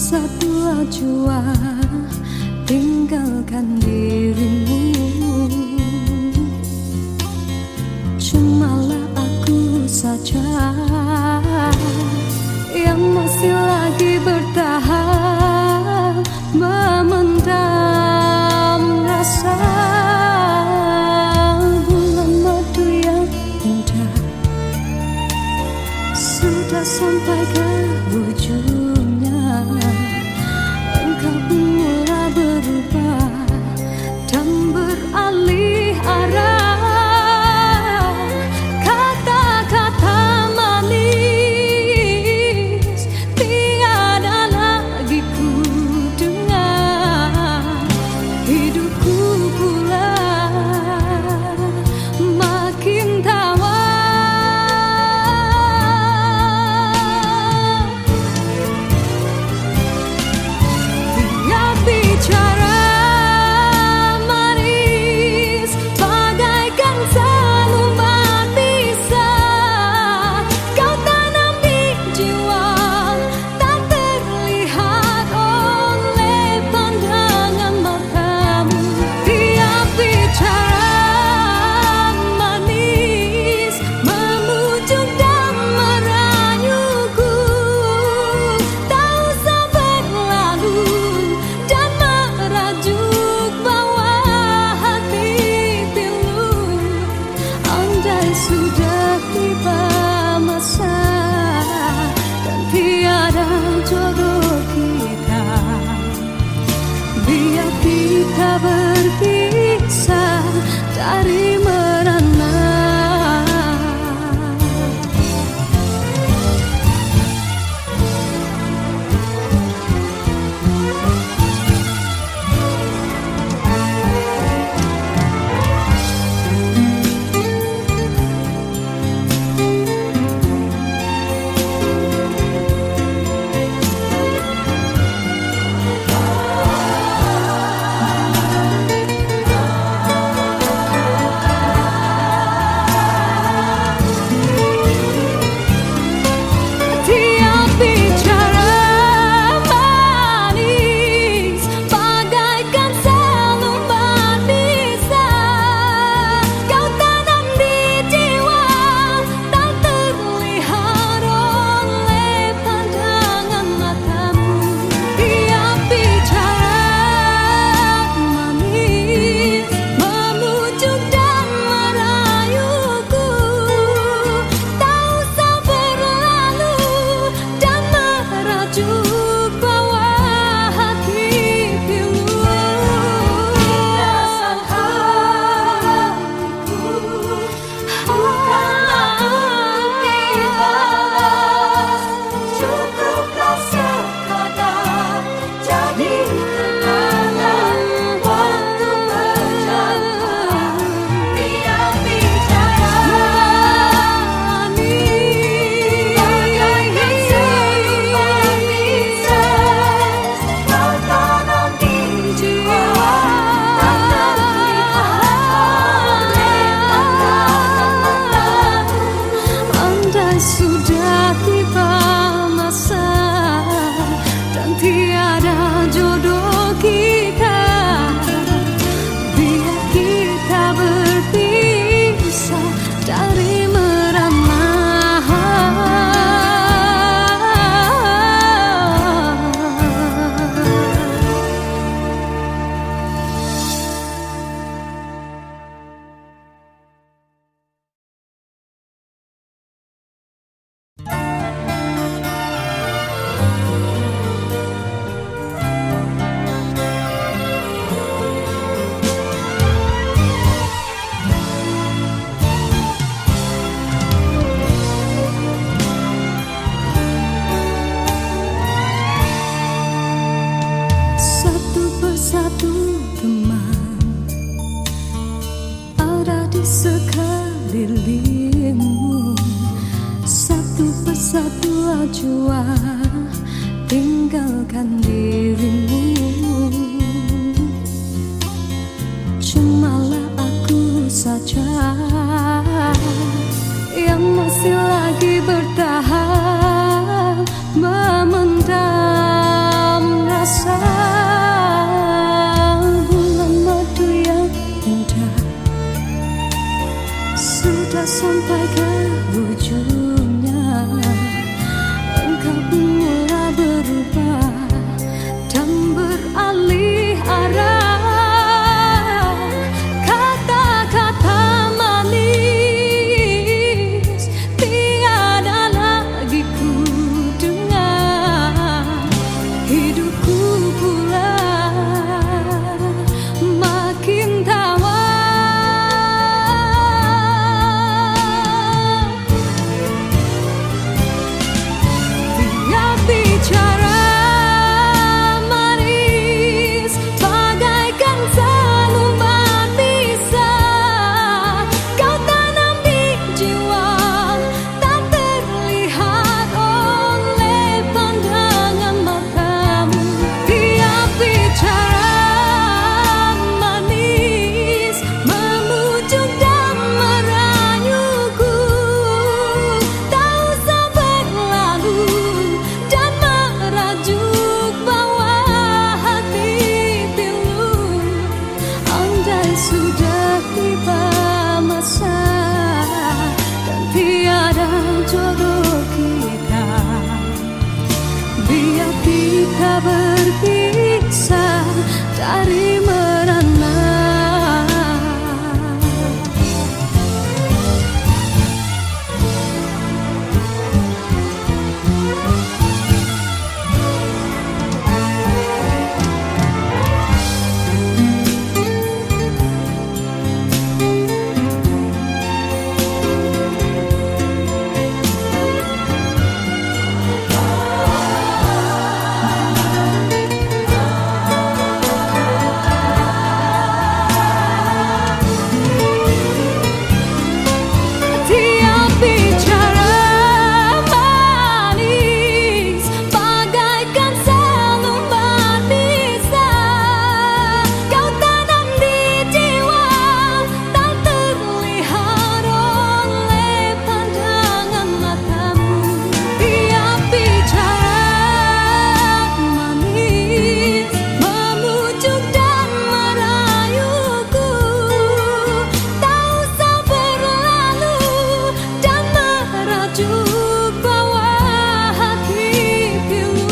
bersatu jua, tinggalkan dirimu. Cumalah aku saja yang masih lagi bertahan, memendam rasa. Bulan madu yang indah sudah sampai ke ujungnya. Engkau pun mulai berubah dan beralih arah. Kata-kata manis tiada lagi ku dengar. Hidupku pula makin tawar. Sudah tiba masa dan tiada jodoh kita, biar kita berpisah dari merana. Sudah tiba masa dan tiada jodoh kita, biar kita berpisah dari merana. Satu teman ada di sekelilingmu, satu persatu jua, tinggalkan dirimu. Cumalah aku saja yang masih lagi bertahan, memendam sampai ke ujungnya, engkau pun mulai berubah dan beralih arah. Kata-kata manis tiada lagi ku dengar, hidupku pula makin tawar. Tiap bicara manis bagaikan seluman bisa kau tanam di jiwa, tak terlihat oleh pandangan matamu. Tiap bicara manis memujuk dan merayuku, tak usah berlalu dan merajuk bawa hati pilu. Andai sudah tiba masa dan tiada jodoh kita, biar kita berpisah dari merana. Tiap bicara manis bagaikan seluman bisa kau tanam di jiwa, tak terlihat oleh pandangan matamu. Tiap bicara manis memujuk dan merayuku, tak usah berlalu dan merajuk bawa hati pilu.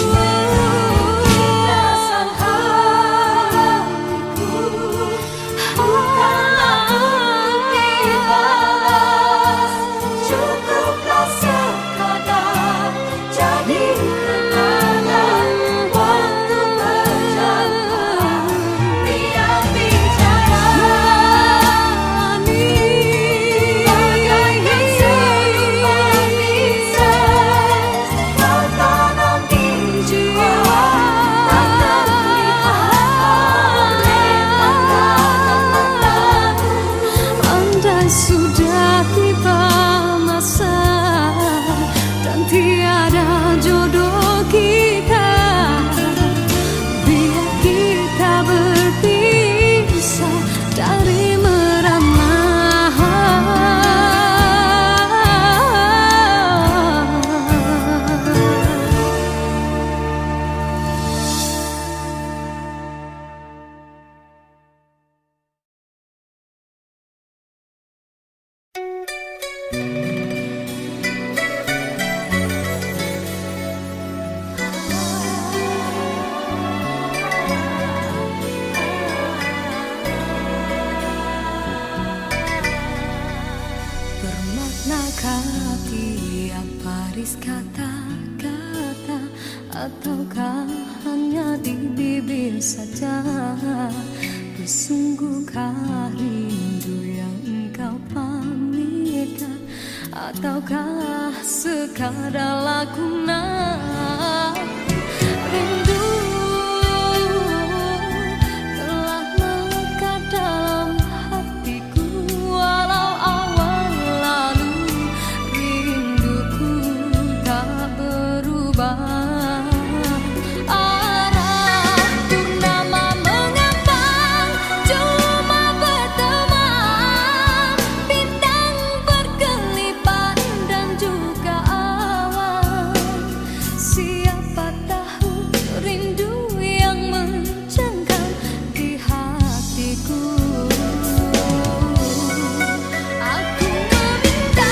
Rasa hatiku bukanlah untuk dibalas, cukuplah sekadar jadi kenangan waktu berjauhan. Tiap bicara manis bagaikan seluman bisa kau tanam di jiwa, tak terlihat oleh pandangan matamu. Andai sudah tiba masa dan tiada jodoh kita, biar kita berpisah dari merana. Bermaknakah tiap baris kata-kata, ataukah hanya di bibir saja? Bersungguhkah rindu yang engkau pamitkan, ataukah sekadar lakonan? Rindu telah melekat dalam hatiku, walau awal lalu rinduku tak berubah. Arah purnama mengambang, cuma berteman, bintang berkelipat dan juga awan. Siapa tahu rindu yang mencengkam di hatiku. Aku meminta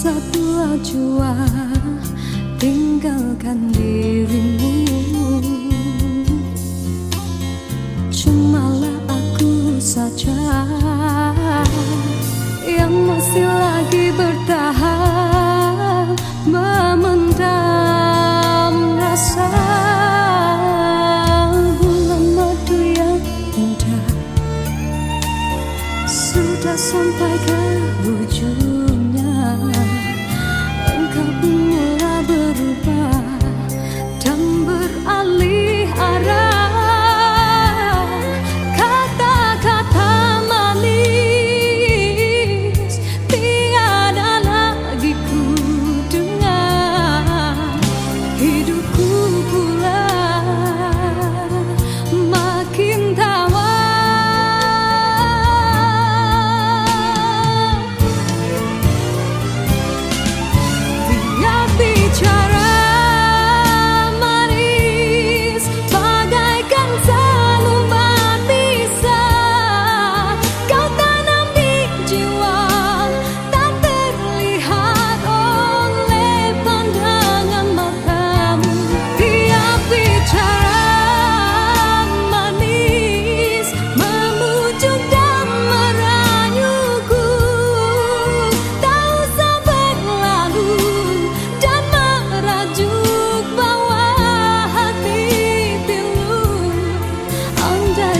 satu jua tinggalkan dirimu. Cumalah aku saja yang masih lagi bertahan memendam rasa. Bulan madu yang indah sudah sampai ke ujungnya. Engkau pun mulai berubah dan beralih arah. Kata-kata manis tiada lagi ku dengar. Hidupku pula makin tawar.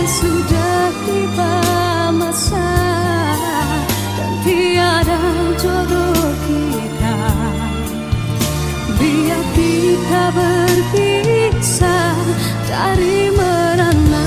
Sudah tiba masa dan tiada jodoh kita. Biar kita berpisah dari merana.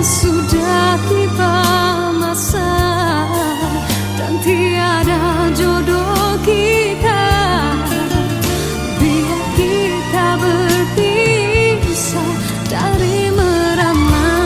Sudah tiba masa dan tiada jodoh kita. Biar kita berpisah dari merana.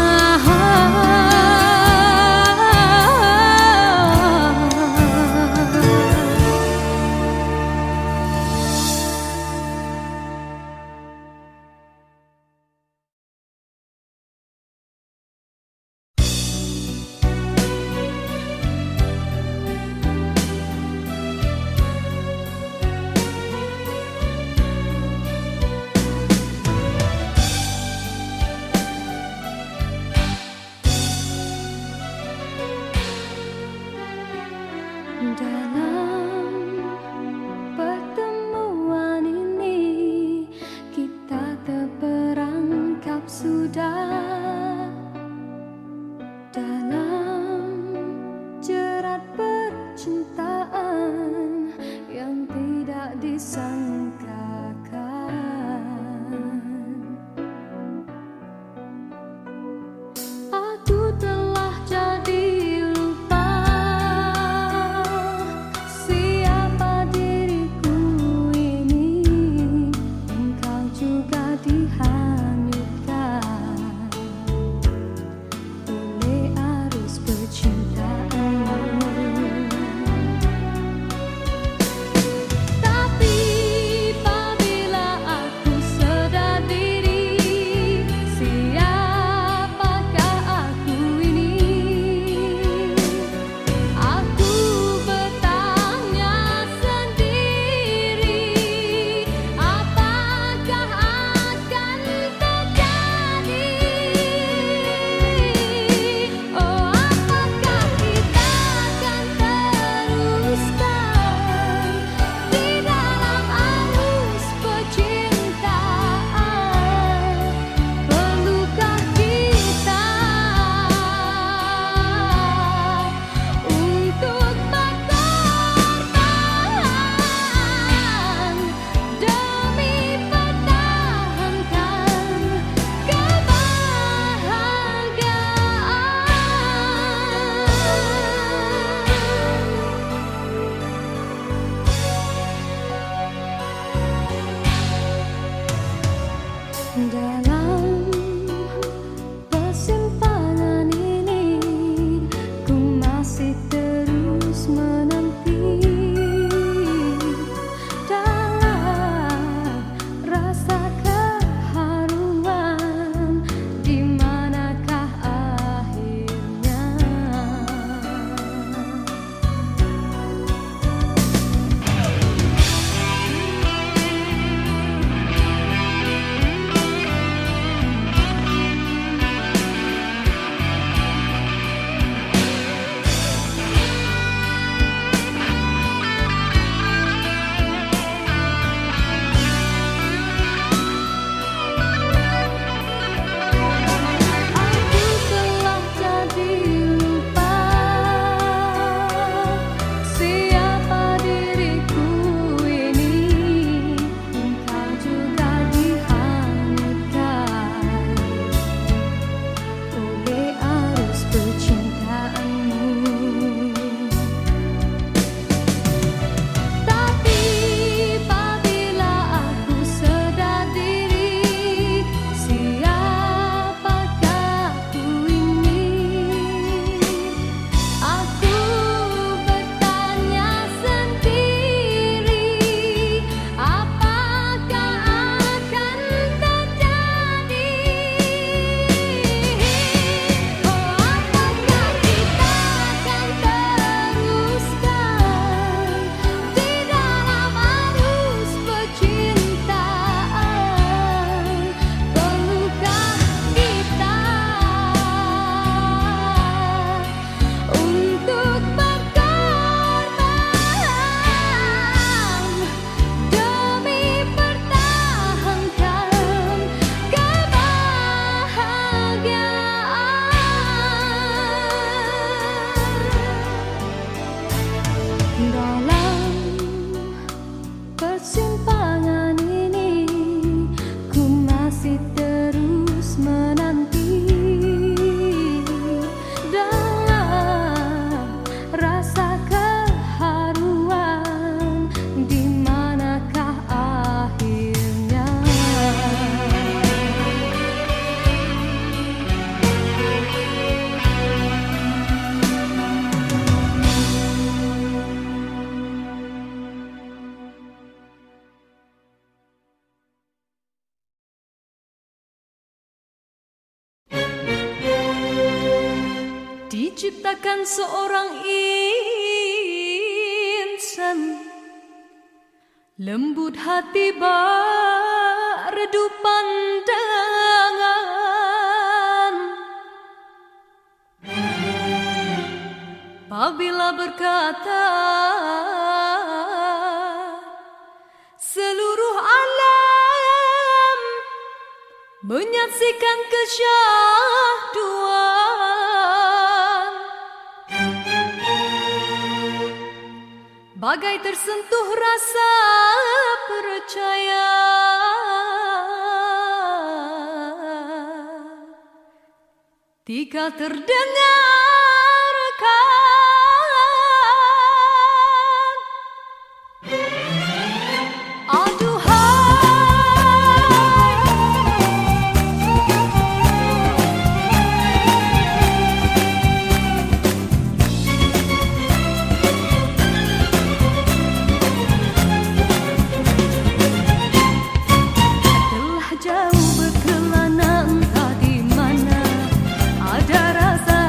diciptakan seorang insan, lembut hati redup pandangan. Apabila berkata seluruh alam menyaksikan kesyahduan, bagai tersentuh rasa percaya, tika terdengarkan jauh berkelana entah di mana, ada rasa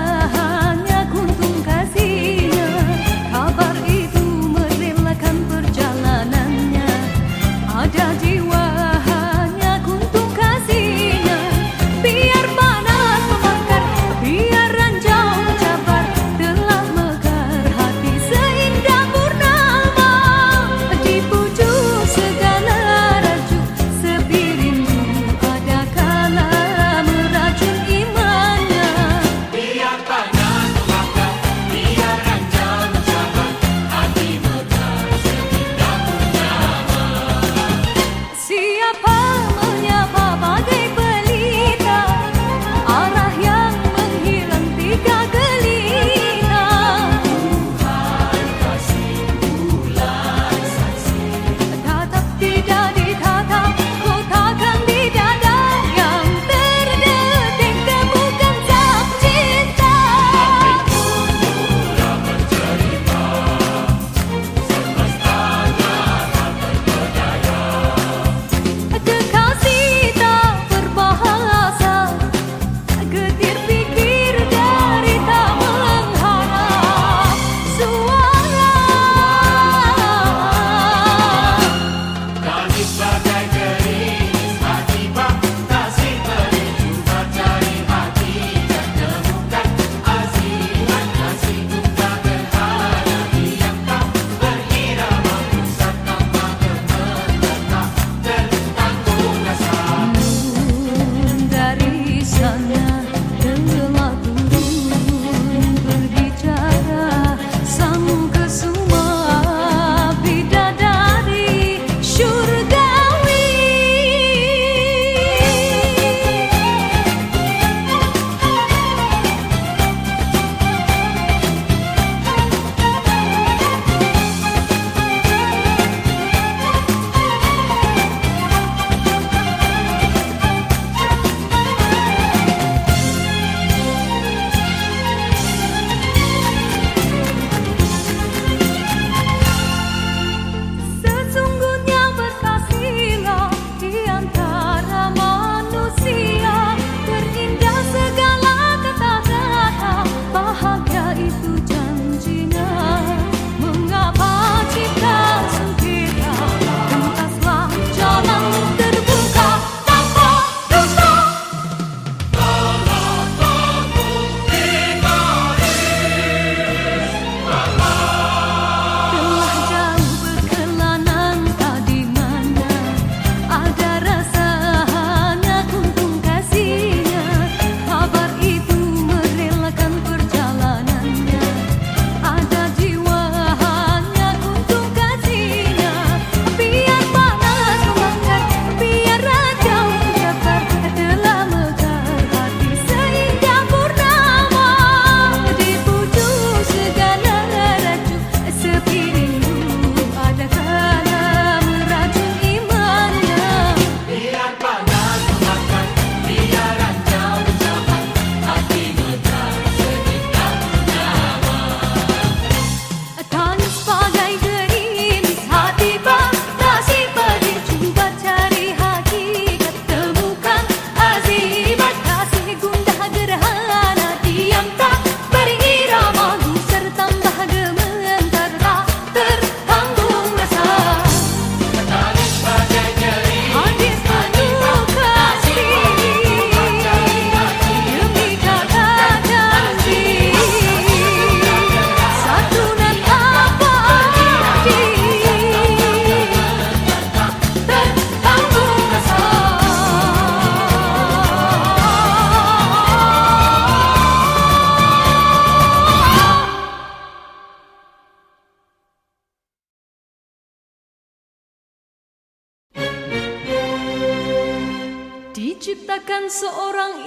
menciptakan seorang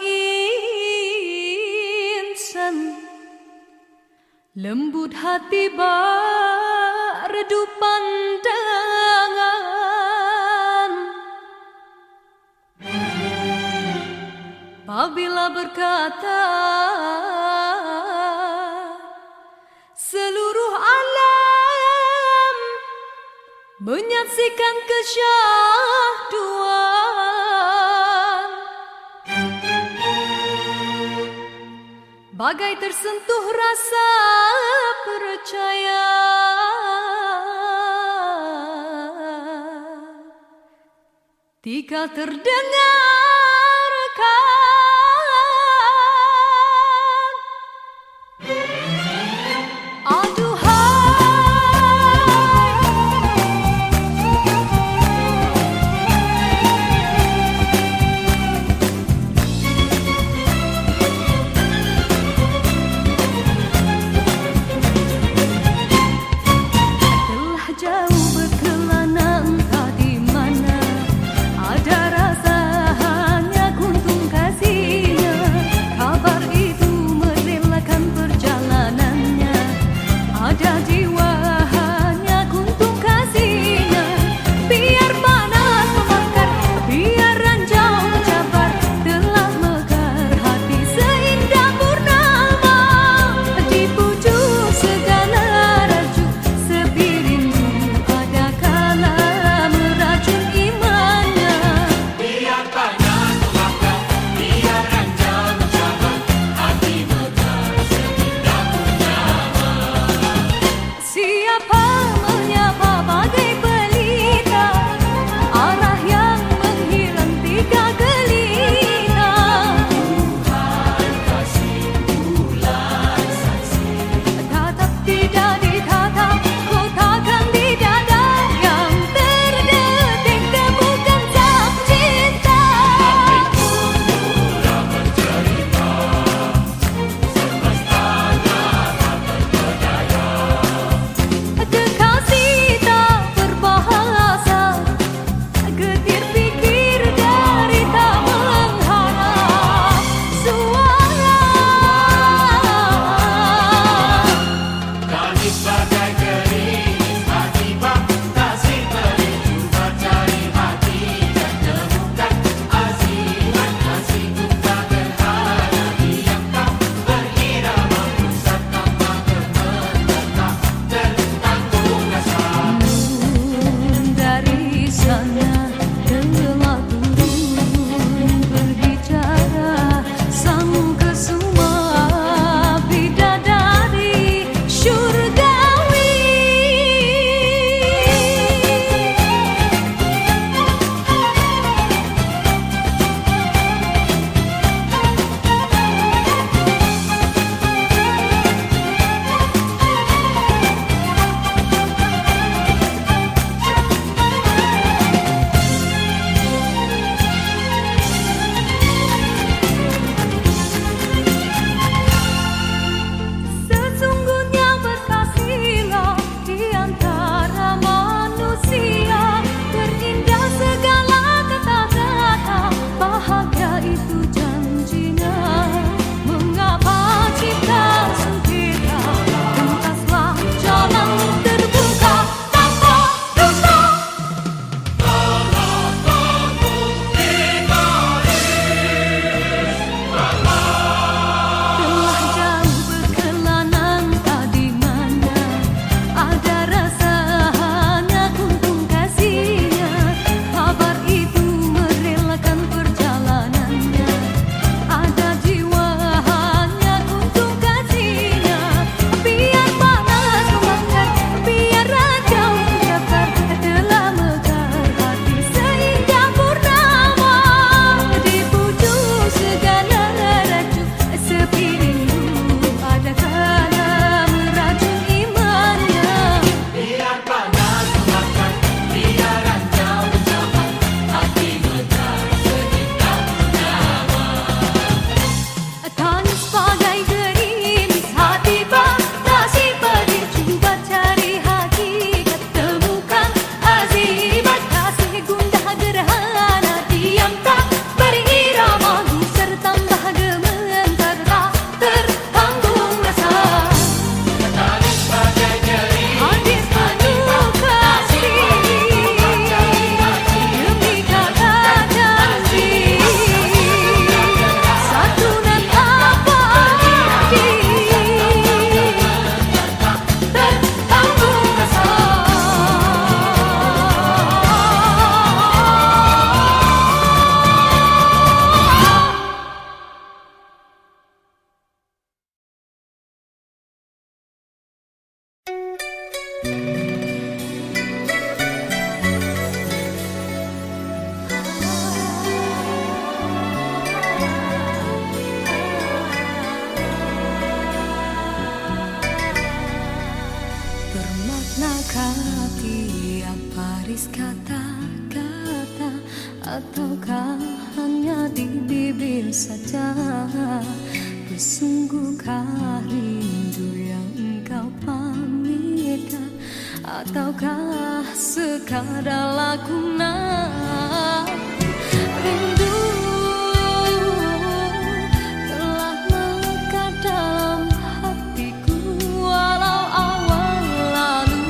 insan lembut hati redup pandangan. Apabila berkata seluruh alam menyaksikan kesyahduan, bagai tersentuh rasa percaya. Tika terdengarkan telah jauh berkelana entah di mana, ada rasa hanya kuntung kasihnya. Kabar itu merelakan perjalanannya, ada jiwa hanya kuntung kasihnya. Biar panas membakar, biar ranjau mencabar, telah mekar hati seindah purnama. Di pucuk segala raju sepi rindu, ada kala meracun imannya. Biar panas membakar, biar ranjau mencabar, hati mekar seindah purnama. Siapa menyapa bagai pelita, arah yang menghilang tiga gelita. Tuhan kasih bulan saksi, Tatap tidak ditatap, kotakan di dada yang terdetik temukan sang cinta. murah bercerita, semesta tak terpedaya. Kekasih tak berbahasa, getir pikir dari tak mengharap suara. Kami sebagai gerimis hati fantasi, berjumpa cari hati dan temukan aziman kasihku tak berhala. Diam kau berirama pusaka gemetar tertanggung rasa. Dari sana telah turun berbicara sang kesuma bidadari syurgawi. Sesungguhnya berkasihlah di antara manusia, terindah segala kata-kata, bahagia itu janjinya. Mengapa cinta sengketa, tuntaslah jalan terbuka tanpa dusta. Telah jauh berkelana entah di mana, ada rasa hanya kuntung kasihnya. Kabar itu merelakan perjalanannya, ada jiwa hanya kuntung kasihnya. Biar panas membakar, biar ranjau mencabar, telah mekar hati seindah purnama. Di pucuk segala raju sepi rindu, ada kala meracun imannya. Biar panas membakar, biar ranjau mencabar, hati mekar seindah purnama. Tangis bagai gerimis hati fantasi, berjumpa cari hakikat, temukan azimat kasih gundah gerhana. Diam tak berirama tulis kata-kata ataukah hanya di bibir saja? Bersungguhkah rindu yang engkau pamitkan ataukah sekadar lakonan? Rindu telah melekat dalam hatiku walau awal lalu.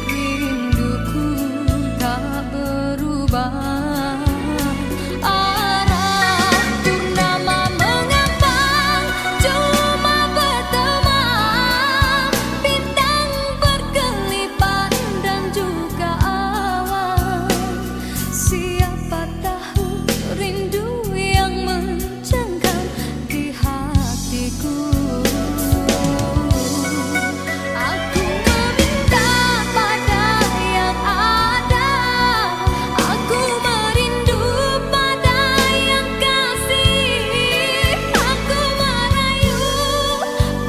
Rinduku tak berubah. Arah purnama mengambang, cuma berteman. Bintang berkelipat dan juga awan. Siapa tahu rindu yang mencengkam di hatiku. Aku meminta pada yang ada, aku merindu pada yang kasih. Aku merayu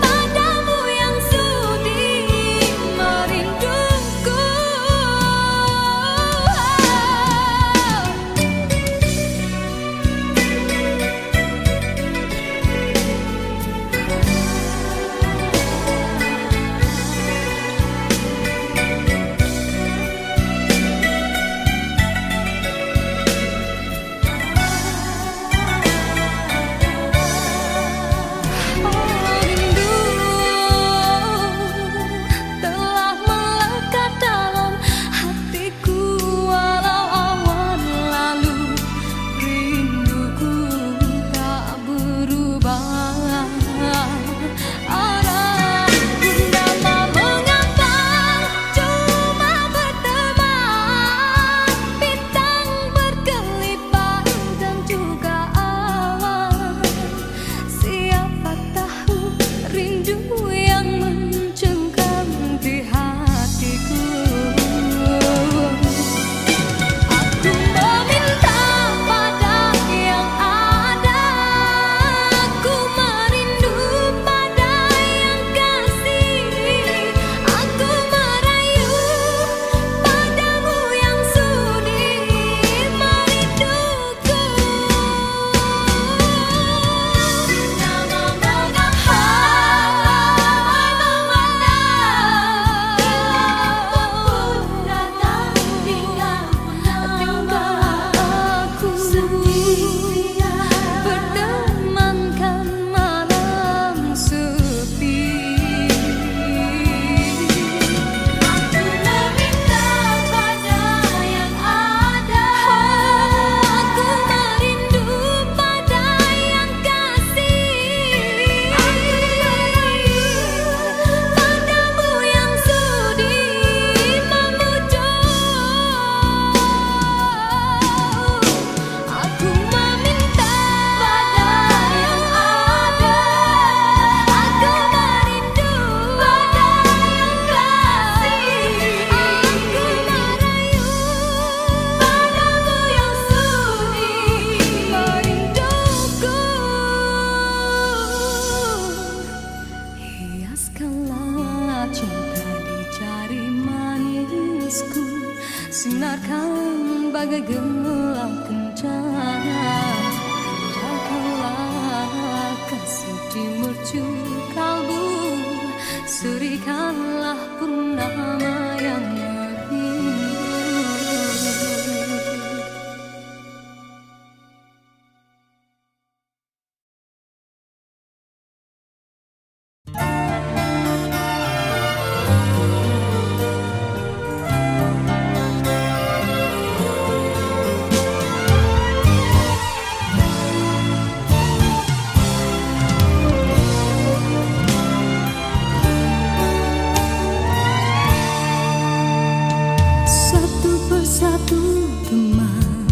padamu yang sudi merinduku. Rindu telah melekat dalam hatiku walau awan lalu. Rinduku tak berubah. Arah purnama mengambang, cuma berteman. Bintang berkelipat dan juga awan. Siapa tahu rindu yang mencengkam di hatiku. Aku meminta pada yang ada, aku merindu pada yang kasih. Aku merayu padamu yang sudi merinduku. Nama mengambang, tinggal aku bertemankan malam sepi. Aku meminta pada yang ada, aku merindu pada yang kasih. Aku merayu padamu yang sudi memujuk. Aku meminta pada yang ada, aku merindu pada yang kasih. Aku merayu padamu yang sudi merinduku. Hiaskanlah cinta di jari manisku, sinarkan bagai gelang kencana. Jagalah kasih di mercu kalbu, serikanlah purnama yang merindu. Satu persatu teman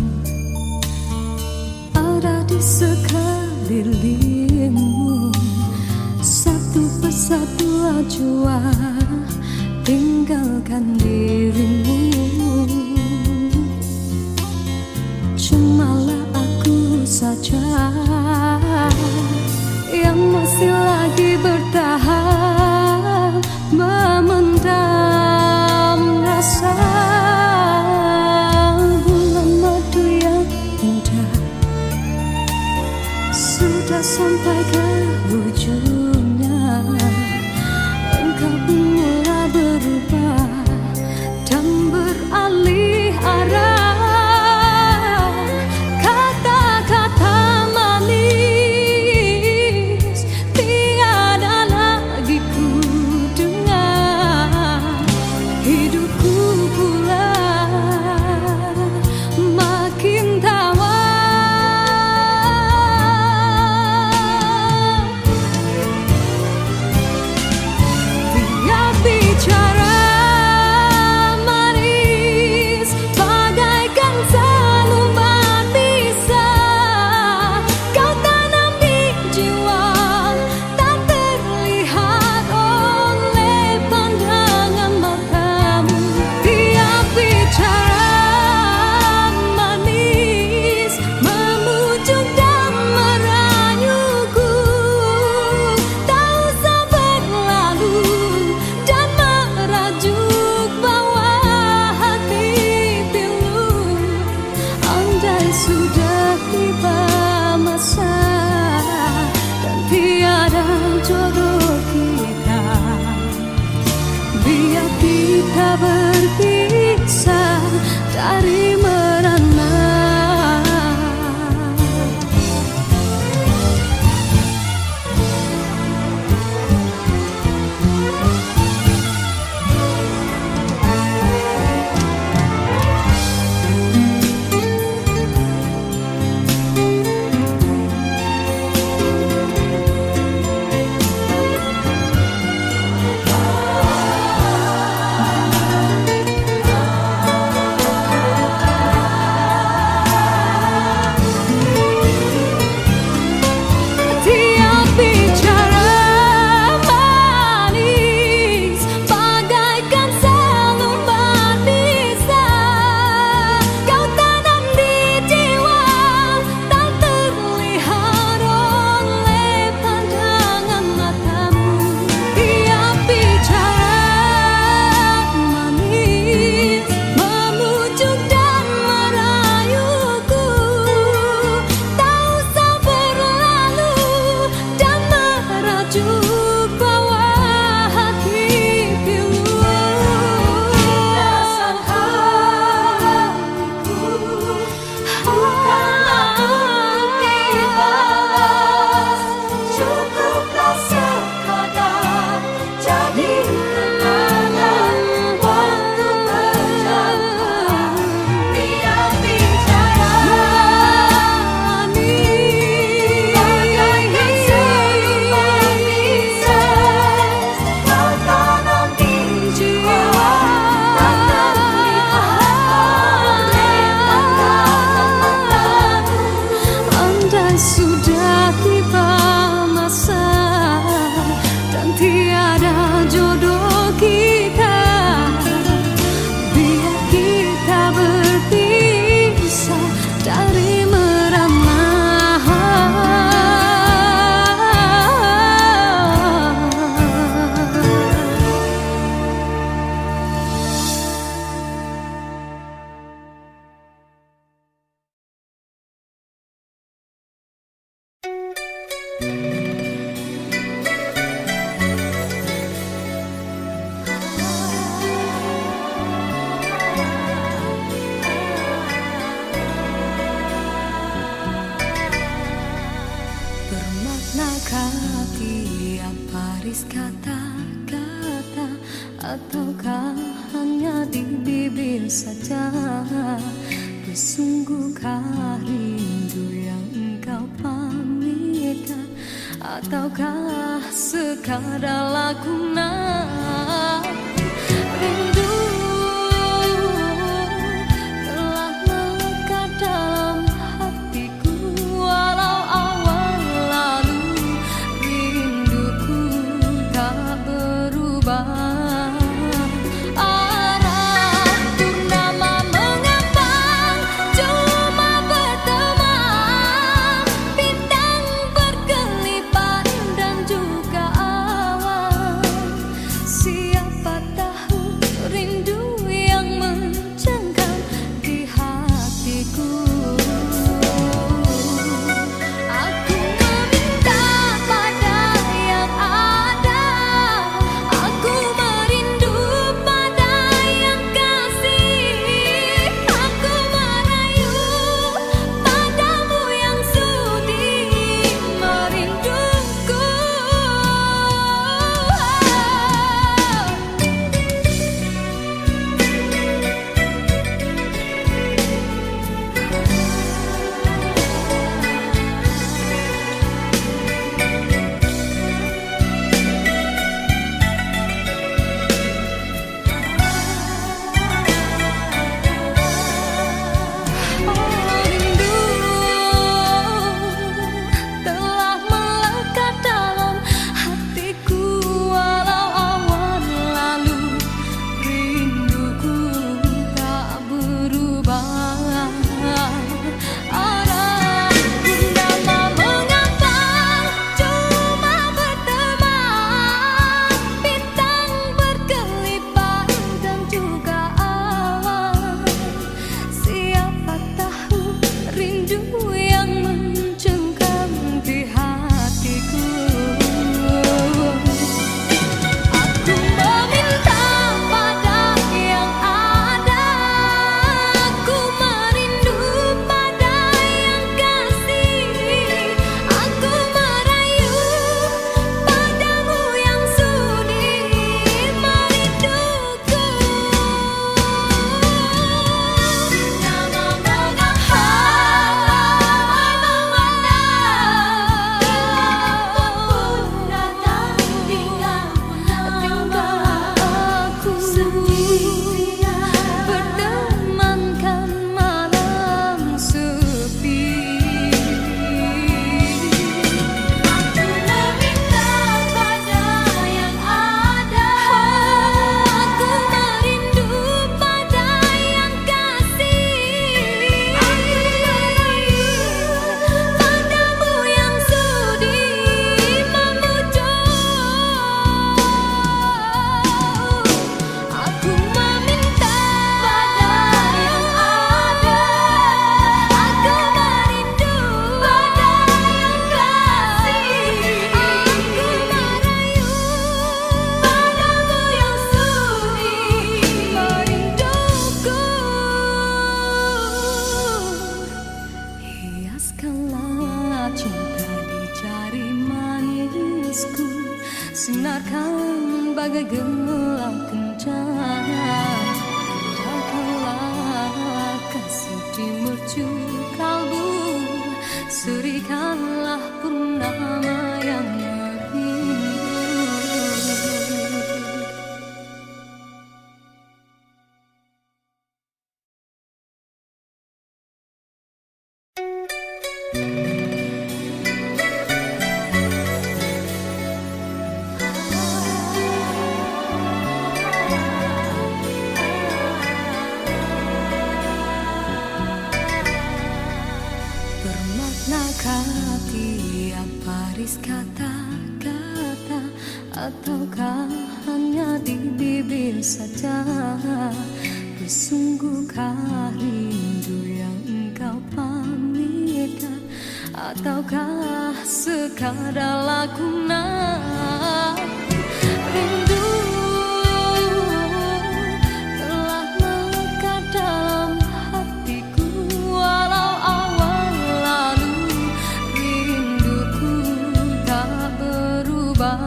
ada di sekelilingmu. Satu persatu ajwa tinggalkan dirimu. Cumalah aku saja yang masih lagi bertahan memendam rasa. sampai ke ujungnya, engkau pun mulai berubah dan beralih arah. Kata-kata manis tiada lagi ku dengar. Hidupku pula makin tawar. Sudah tiba masa dan tiada jodoh kita, biar kita berpisah dari merana. Sudah tiba masa dan tiada jodoh kita, biar kita berpisah dari merana. Bermaknakah tiap baris kata-kata, ataukah hanya di bibir saja? Bersungguhkah rindu yang engkau pamitkan, ataukah sekadar lakonan? Rindu telah melekat dalam hatiku, walau awal lalu rinduku tak berubah. Arah purnama mengambang, cuma berteman, bintang berkelipat dan juga awan. Siapa sinarkan bagai gemilang kencana. Jagalah kasih di mercu kalbu, serikanlah purnama yang merindu. Bermaknakah tiap baris kata-kata, ataukah hanya di bibir saja? Bersungguhkah rindu yang engkau pamitkan, ataukah sekadar lakonan? Rindu telah melekat dalam hatiku, walau awal lalu rinduku tak berubah.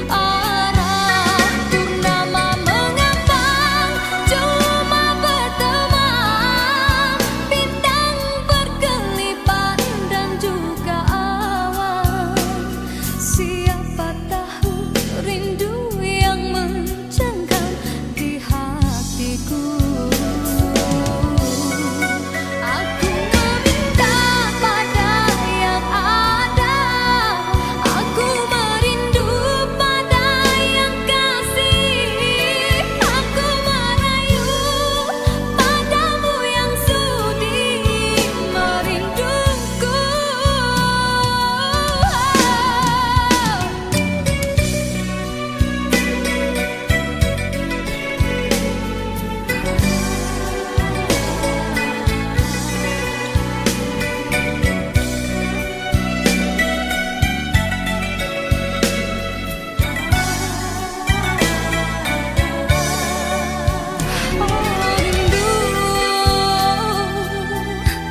Arah purnama mengambang, cuma berteman, bintang berkelipan dan juga awan. Siapa tahu rindu yang mencengkam di hatiku. Aku meminta pada yang ada, aku merindu pada yang kasih. Aku merayu padamu yang sudi merinduku. Rindu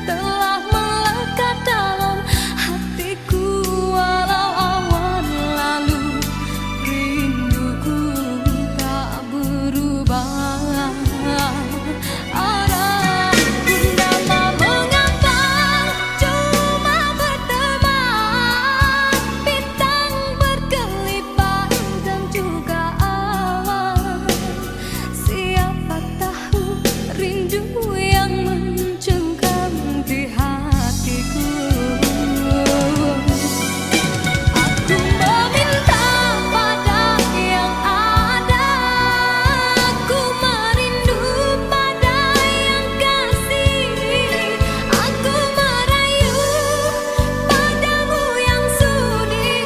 telah melekat dalam hatiku, walau awan lalu rinduku tak berubah. Arah purnama mengambang, cuma berteman, bintang berkelipan dan juga awan. Siapa tahu rindu yang mencengkam di hatiku. Aku meminta pada yang ada, aku merindu pada yang kasih. Aku merayu padamu yang sudi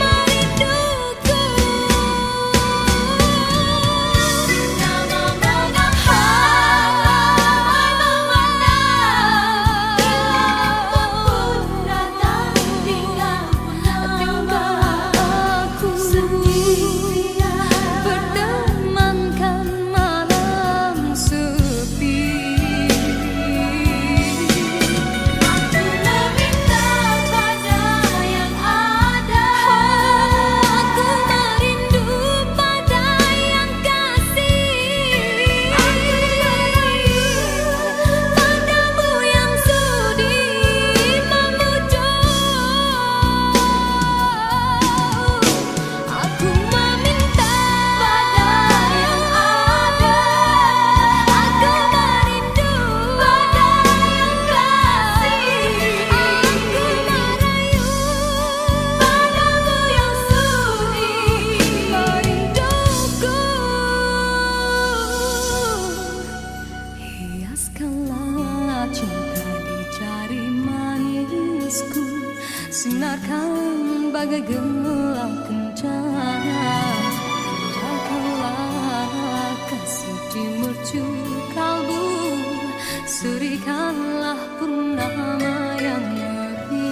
merinduku. Nama aku bertemankan malam sepi. Aku meminta pada yang ada, aku merindu pada yang kasih. Aku merayu padamu yang sudi memujuk. Aku meminta pada yang ada, aku merindu pada yang kasih. Aku merayu padamu yang sudi merinduku. Hiaskanlah cinta di jari manisku, sinarkan bagai gemilang kencana. Jagalah kasih di mercu kalbu, serikanlah purnama yang merindu.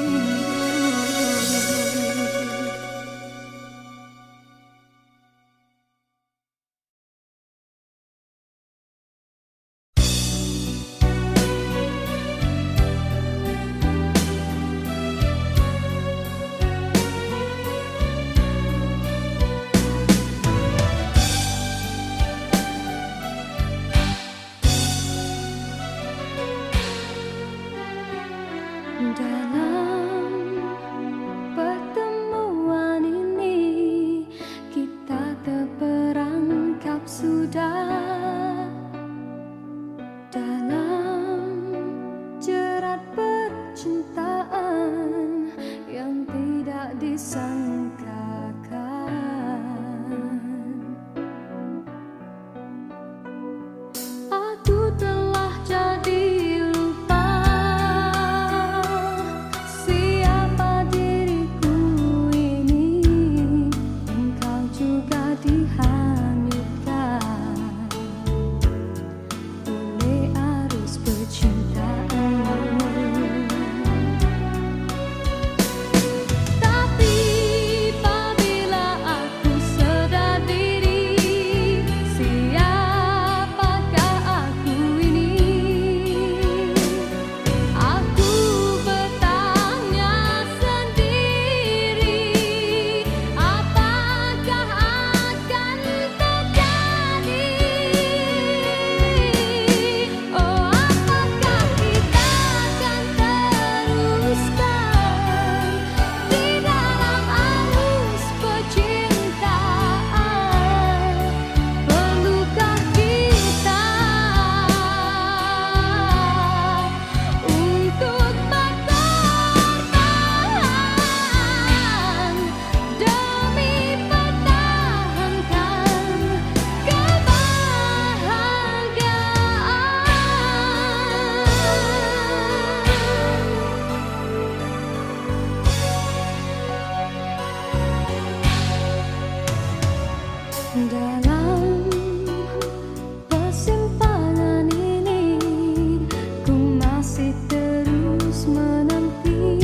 tak disangkakan. Aku telah jadi lupa siapa diriku ini. Engkau juga dihanyutkan oleh arus percintaanmu. Tapi apabila aku sedar diri, siapakah aku ini? Aku bertanya sendiri, apakah akan terjadi? Oh, apakah kita akan teruskan di dalam arus percintaan? Perlukah kita untuk bertahan demi pertahankan kebahagiaan? Dalam persimpangan ini, ku masih terus menanti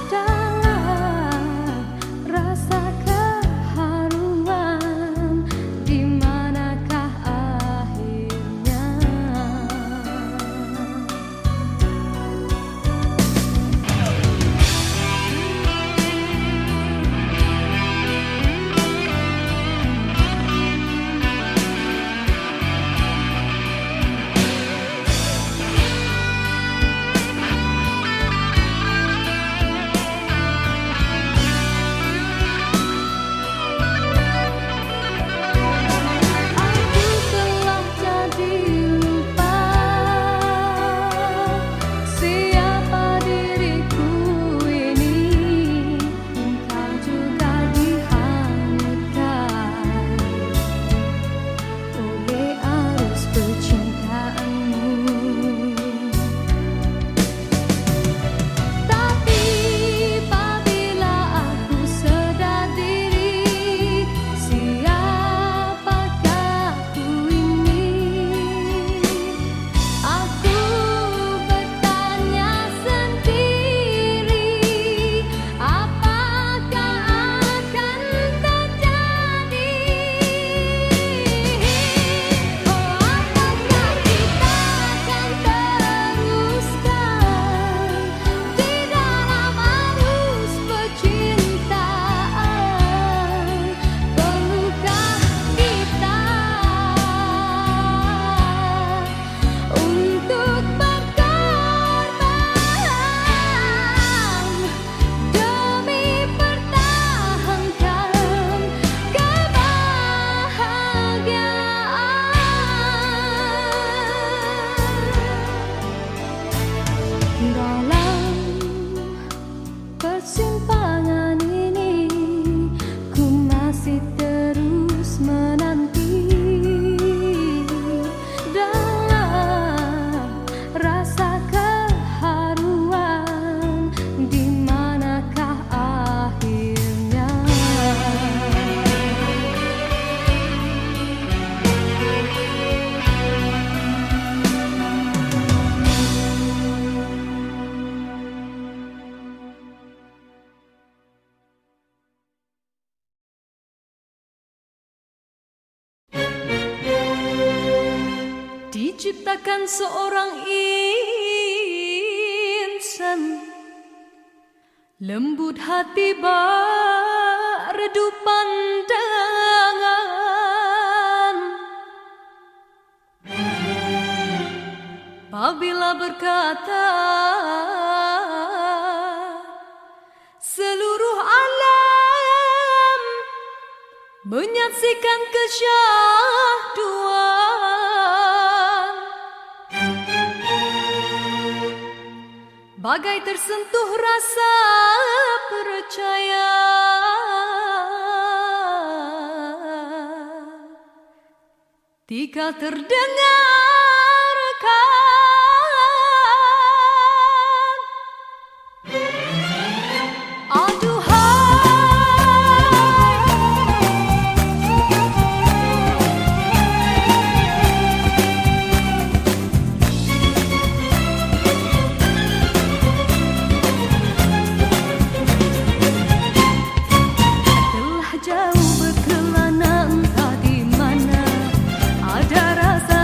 dalam rasa keharuan. Di manakah akhirnya? Aku telah jadi lupa siapa diriku ini. Engkau juga dihanyutkan oleh arus percintaanmu. Tapi apabila aku sedar diri, siapakah aku ini? Aku bertanya sendiri, apakah akan terjadi? Oh, apakah kita akan teruskan di dalam arus percintaan? Perlukah kita untuk berkorban demi pertahankan kebahagiaan? Dalam persimpangan ini, ku masih terus menanti dalam rasa keharuan. Di manakah akhirnya? Diciptakan seorang insan, lembut hati bak redup pandangan. Apabila berkata, seluruh alam menyaksikan kesyahduan. bagai tersentuh rasa percaya. Tika terdengarkan telah jauh berkelana entah di mana ada rasa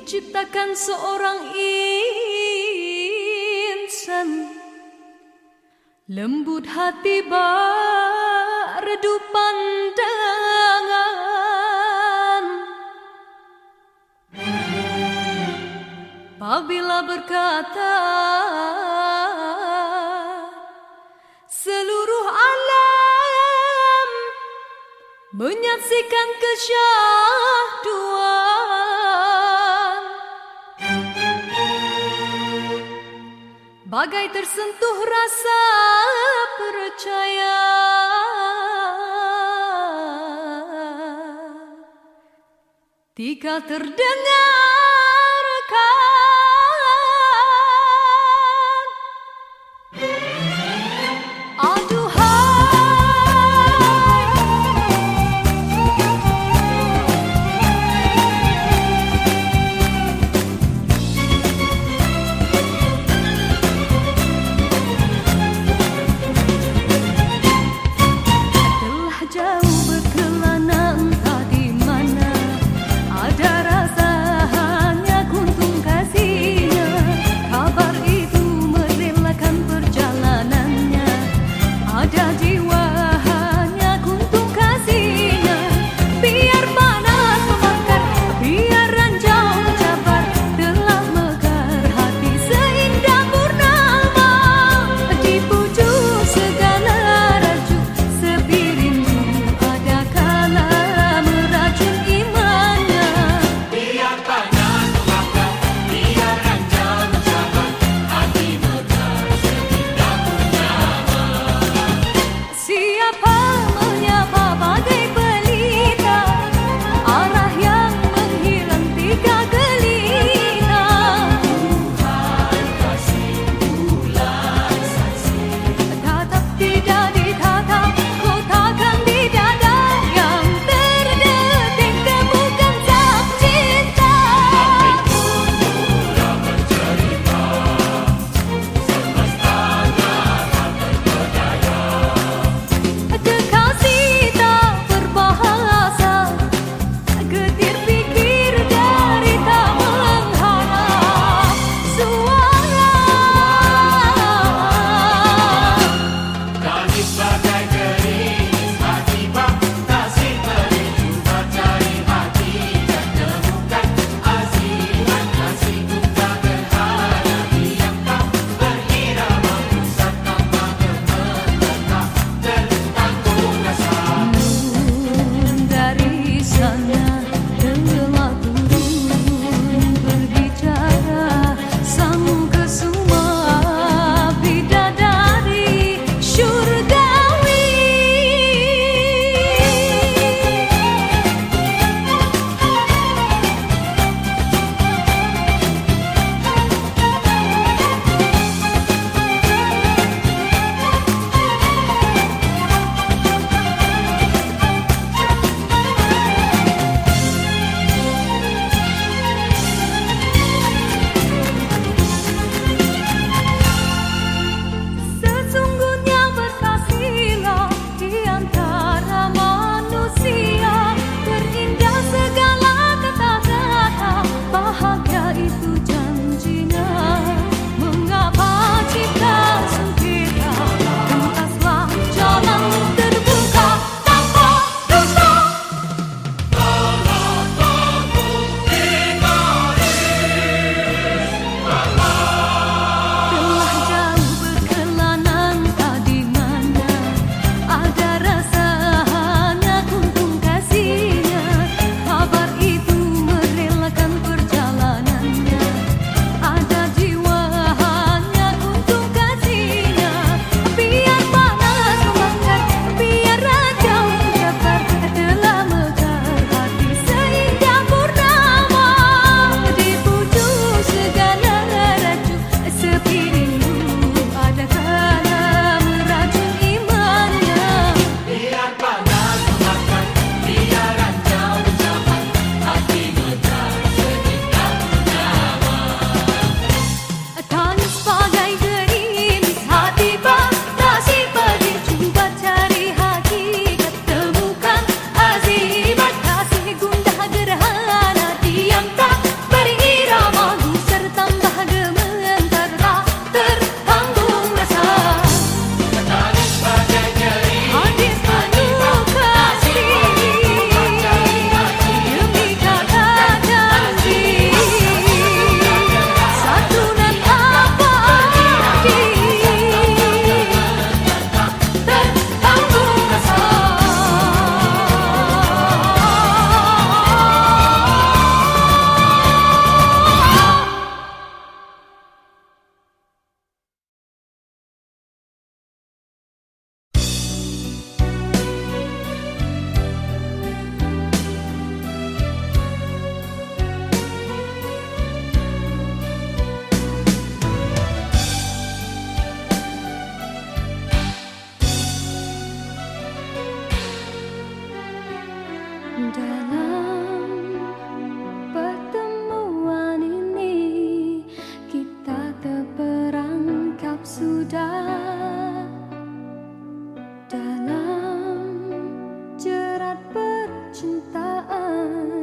diciptakan seorang insan, lembut hati redup pandangan. Apabila berkata seluruh alam menyaksikan kesyahduan, bagai tersentuh rasa percaya. Tika terdengarkan telah jauh berkelana, entah di mana ada rasa hanya kuntung kasih. Tuhan.